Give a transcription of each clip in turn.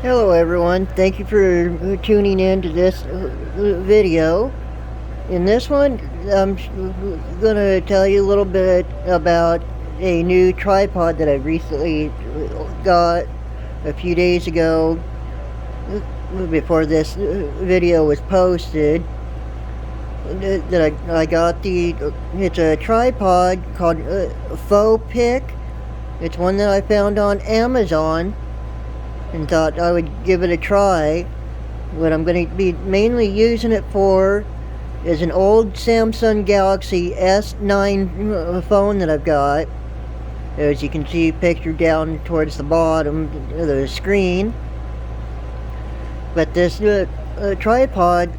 Hello everyone, thank you for tuning in to this video. In this one, I'm going to tell you a little bit about a new tripod that I recently got a few days ago before this video was posted. That I got it's a tripod called Faux-Pic. It's one that I found on Amazon and thought I would give it a try. What I'm going to be mainly using it for is an old Samsung Galaxy S9 phone that I've got. As you can see pictured down towards the bottom of the screen. But this tripod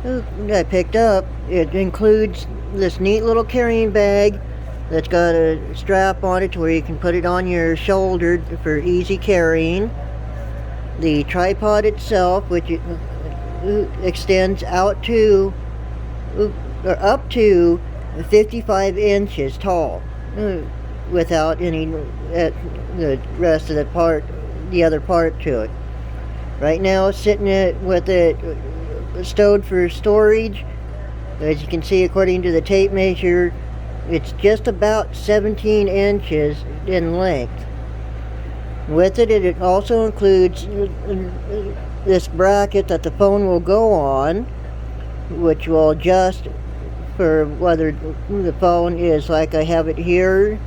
that I picked up, it includes this neat little carrying bag that's got a strap on it to where you can put it on your shoulder for easy carrying. The tripod itself, which extends out to or up to 55 inches tall, without any the rest of the other part to it. Right now, it's sitting with it stowed for storage. As you can see, according to the tape measure, it's just about 17 inches in length. With it, it also includes this bracket that the phone will go on, which will adjust for whether the phone is like I have it here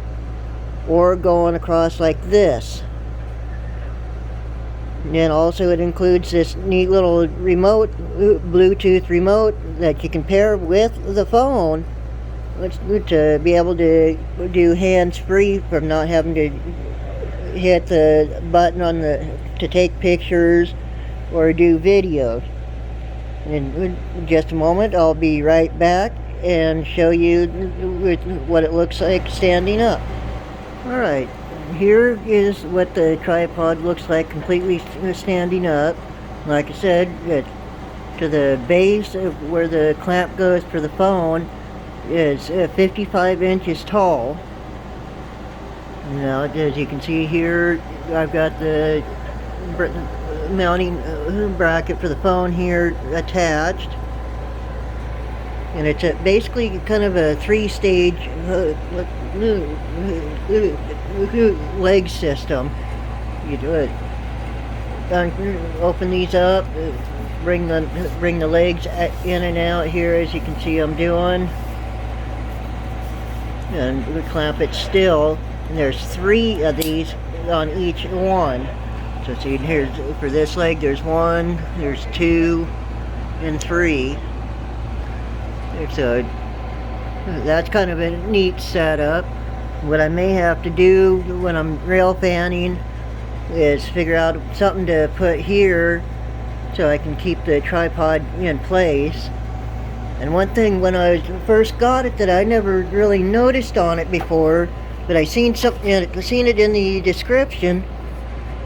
or going across like this. And then also it includes this neat little remote, Bluetooth remote that you can pair with the phone to be able to do hands-free from not having to hit the button on to take pictures or do videos. In just a moment, I'll be right back and show you what it looks like standing up. Alright, here is what the tripod looks like completely standing up. Like I said, to the base of where the clamp goes for the phone is 55 inches tall. Now, as you can see here, I've got the mounting bracket for the phone here attached. And it's basically kind of a three-stage leg system. You do it. Open these up, bring the legs in and out here, as you can see I'm doing, and we clamp it still. And there's 3 of these on each one. So see, here's for this leg, there's 1, there's 2, and 3. So that's kind of a neat setup. What I may have to do when I'm rail fanning is figure out something to put here so I can keep the tripod in place. And one thing when I first got it that I never really noticed on it before, but I seen it in the description,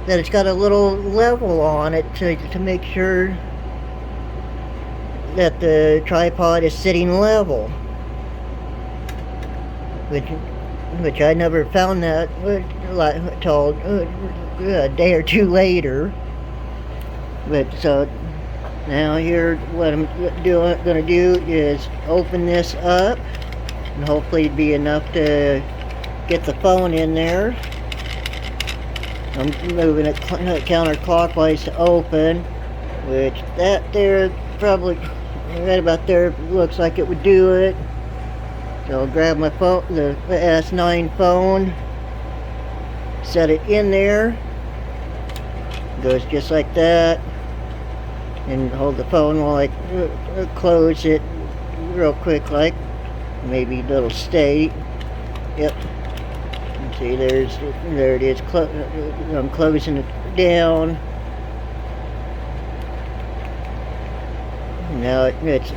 that it's got a little level on it to make sure that the tripod is sitting level, which I never found that until a day or two later. But so now here, what I'm gonna do is open this up, and hopefully it'd be enough to get the phone in there. I'm moving it counterclockwise to open, which that there probably right about there looks like it would do it. So I'll grab my phone, the S9 phone, set it in there. Goes just like that, and hold the phone while I close it real quick, like maybe it'll stay. Yep. See, there it is. I'm closing it down. Now it's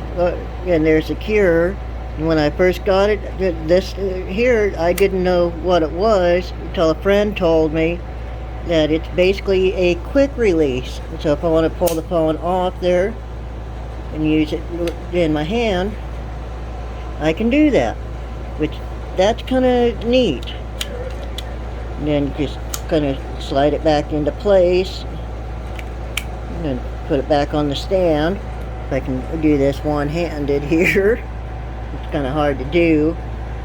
and there's a cure. And when I first got it, this here, I didn't know what it was until a friend told me that it's basically a quick release. So if I want to pull the phone off there and use it in my hand, I can do that, which that's kind of neat. And then just kind of slide it back into place. and put it back on the stand. If I can do this one-handed here, it's kind of hard to do.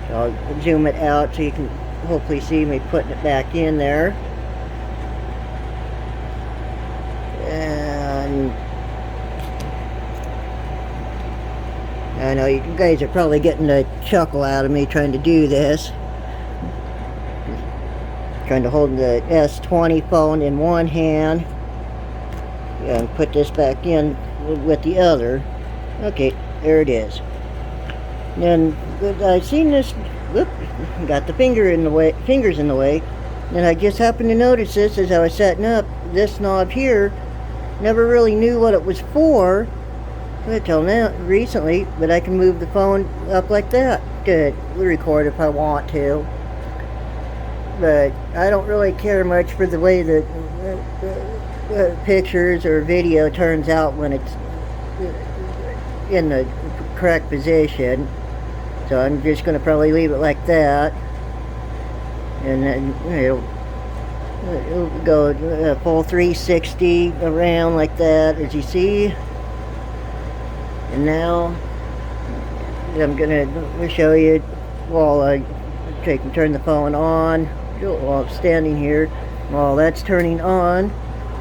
So I'll zoom it out so you can hopefully see me putting it back in there. And I know you guys are probably getting a chuckle out of me trying to do this. Trying to hold the S20 phone in one hand and put this back in with the other. Okay, there it is. And I seen this, whoop, got the fingers in the way, and I just happened to notice this as I was setting up this knob here. Never really knew what it was for until now, recently, but I can move the phone up like that to record if I want to. But I don't really care much for the way that pictures or video turns out when it's in the correct position. So I'm just going to probably leave it like that. And then it'll go full 360 around like that, as you see. And now I'm going to show you while I turn the phone on. While I'm standing here, while that's turning on,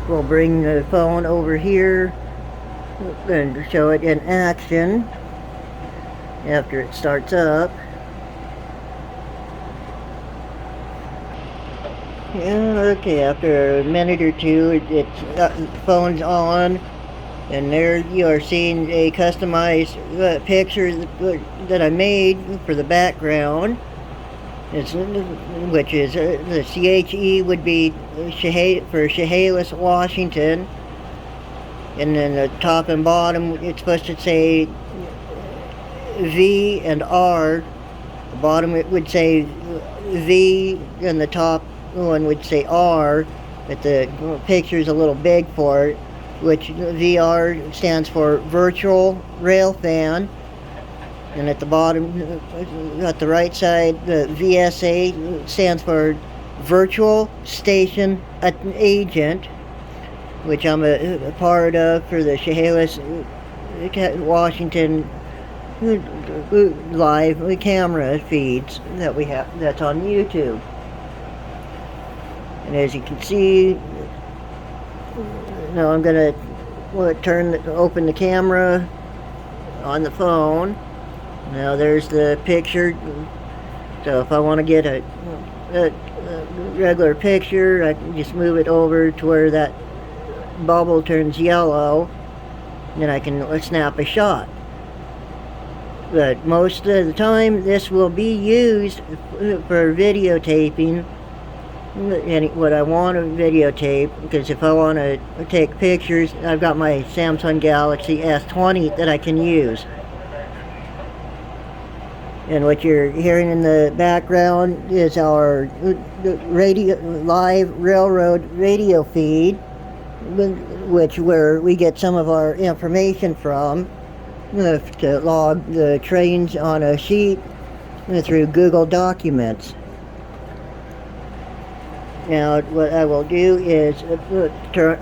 we'll bring the phone over here and show it in action after it starts up. Yeah, okay, after a minute or two, the phone's on, and there you are seeing a customized picture that I made for the background. Which is the CHE would be for Chehalis, Washington, and then the top and bottom it's supposed to say V and R. The bottom it would say V, and the top one would say R, but the picture's a little big for it, which VR stands for Virtual Rail Fan. And at the bottom, at the right side, the VSA stands for Virtual Station Agent, which I'm a part of for the Chehalis, Washington live camera feeds that we have, that's on YouTube. And as you can see, now I'm going to open the camera on the phone. Now there's the picture. So if I want to get a regular picture, I can just move it over to where that bubble turns yellow, and then I can snap a shot. But most of the time this will be used for videotaping what I want to videotape, because if I want to take pictures, I've got my Samsung Galaxy S20 that I can use. And what you're hearing in the background is our live railroad radio feed, where we get some of our information from to log the trains on a sheet through Google Documents. Now what I will do is turn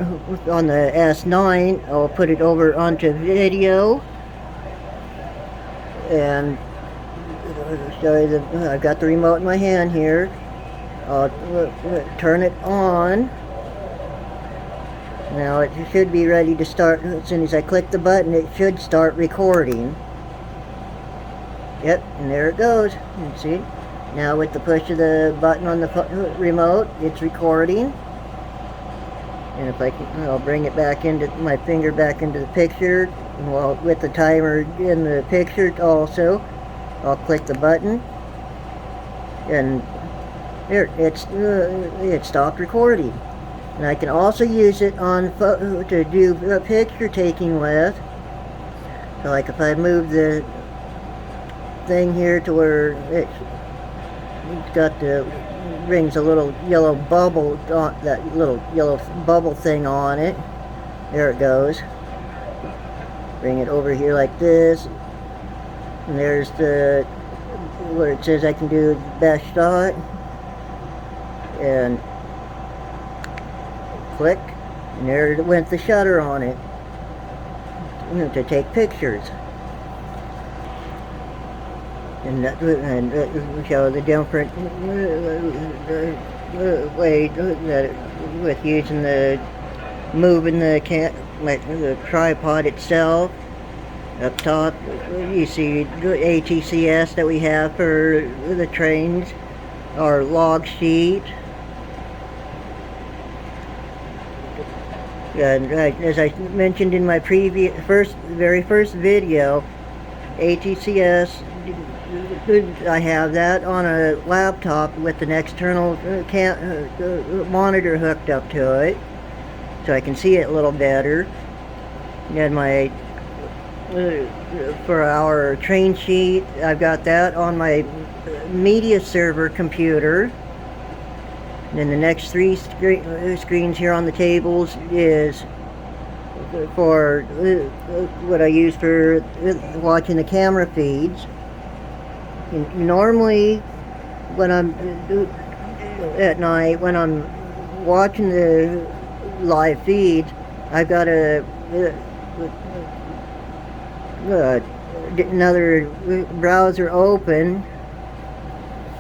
on the S9, I'll put it over onto video, and show you I've got the remote in my hand here. I'll turn it on. Now it should be ready to start. As soon as I click the button, it should start recording. Yep, and there it goes. You see? Now with the push of the button on the remote, it's recording. And if I can, I'll bring it back into my finger back into the picture. And while with the timer in the picture also, I'll click the button, and there it stopped recording. And I can also use it on to do picture taking with. So like if I move the thing here to where it's got the rings a little yellow bubble on that little yellow bubble thing on it. There it goes. Bring it over here like this. And there's the where it says I can do best shot, and click, And there went the shutter on it, to take pictures. And show the different way that with using moving the tripod itself. Up top, you see the ATCS that we have for the trains, our log sheet. And as I mentioned in my very first video, ATCS, I have that on a laptop with an external monitor hooked up to it, so I can see it a little better. And my for our train sheet, I've got that on my media server computer. And then the next three screens here on the tables is for what I use for watching the camera feeds. And normally, when I'm at night, when I'm watching the live feeds, I've got another browser open,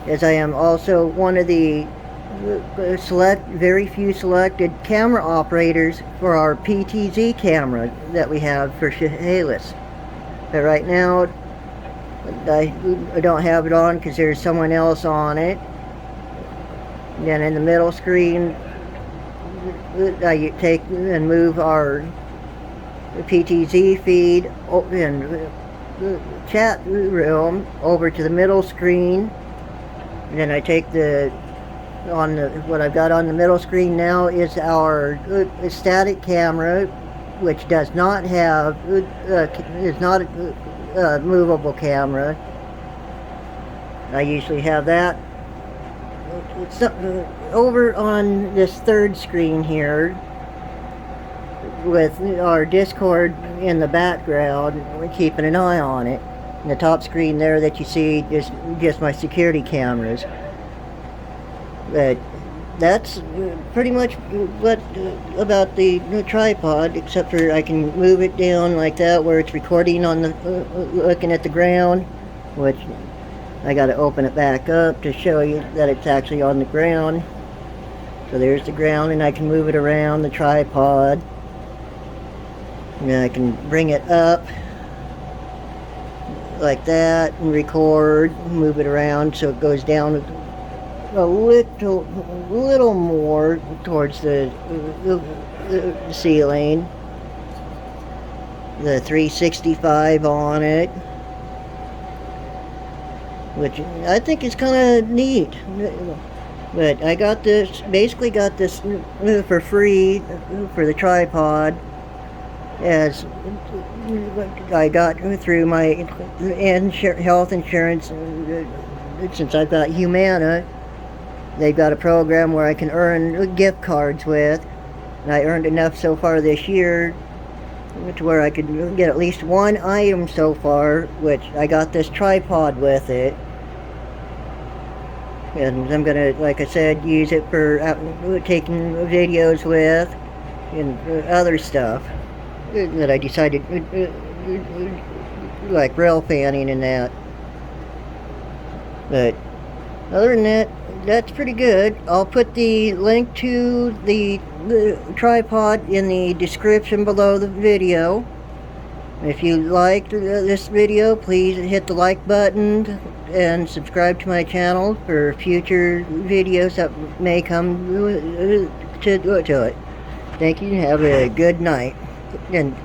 as I am also one of the very few selected camera operators for our PTZ camera that we have for Chehalis. But right now I don't have it on because there's someone else on it. And then in the middle screen, I take and move our PTZ feed and chat room over to the middle screen. And then I take what I've got on the middle screen now is our static camera, which does not have is not a movable camera. I usually have that over on this third screen here with our Discord in the background. We're keeping an eye on it. And the top screen there that you see is just my security cameras. But that's pretty much what about the tripod, except for I can move it down like that where it's recording on the looking at the ground, which I got to open it back up to show you that it's actually on the ground. So there's the ground, and I can move it around the tripod, and I can bring it up like that and record, move it around so it goes down a little more towards the ceiling. The 365 on it, which I think is kind of neat. But I basically got this for free for the tripod, as I got through my health insurance. Since I've got Humana, they've got a program where I can earn gift cards with, and I earned enough so far this year to where I could get at least one item so far, which I got this tripod with it. And I'm gonna, like I said, use it for taking videos with and other stuff that I decided, like rail fanning and that. But other than that, that's pretty good. I'll put the link to the tripod in the description below the video. If you liked this video, please hit the like button and subscribe to my channel for future videos that may come to it. Thank you. Have a good night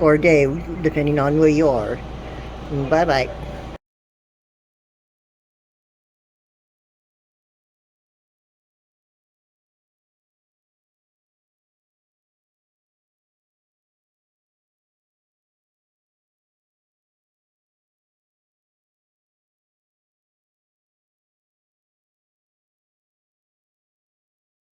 or day, depending on where you are. Bye bye.